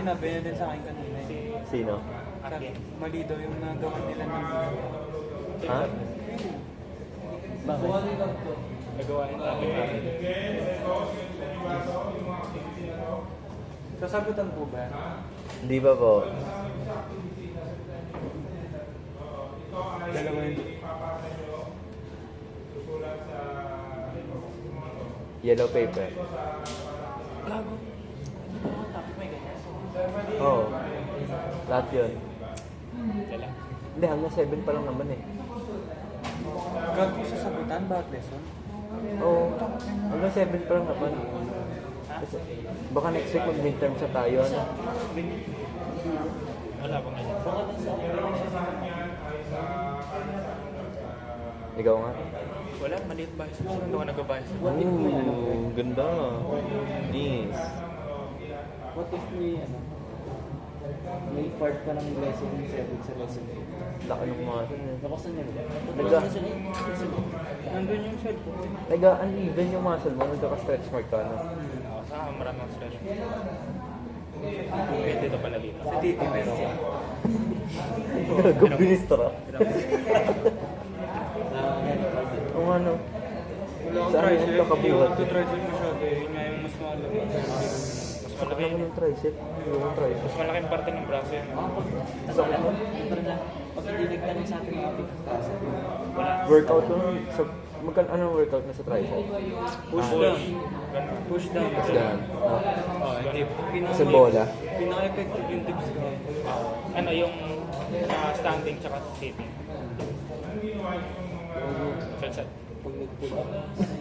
sinabi niya din sa akin kanina. Sino? Sabi, mali daw yung nagawa nila ng Ha? Bakit? Nagawain namin namin. Sasagutan po ba? Hindi pa po. Dalawa yun. Yellow paper. Gago. Tapos may ganyan. Oo. Lahat yun. Dala. Hindi, hanggang 7 pa lang naman eh. Gago sasagutan? Bakit lesson? Oo. Hanggang 7 pa lang naman. Kasi, baka next week mag-midterm sa tayo, ano? Wala pang ganyan. Ikaw nga. Wala, maliit ba? Hindi ko nagbabayas. Ooh, ganda. Nice. What if may part pa ng lesson 7 sa lesson 8? Laki ng mga. Nakasan niya ba? Nagka- Nandun yung cellphone. Nag-uneven yung muscle mo, nagka-stretch mark ka, no? Ako sa maraming stress. Pwede ito pala dito. Si Titi meron. Gabilis tara. Kung ano. Wala akong Saan tricep. yung Hindi ako kakabuhat? nagtutricep masyado eh. Yun nga yung mas malaki. Mas Sakit malaki. naman yung tricep. Yung tricep. Mas malaking parte ng braso yan. Sakit mo? Pag hindi nagtanong sa atin mga pagkakasa. Wala. Workout ko nun. Anong workout na sa tricep? Push down. Push down. Tapos ganun. Oh, hindi. Sa bola. Pinaka-effective yung tips ko. Ano yung standing tsaka sitting. Sa Pag nag-pull up.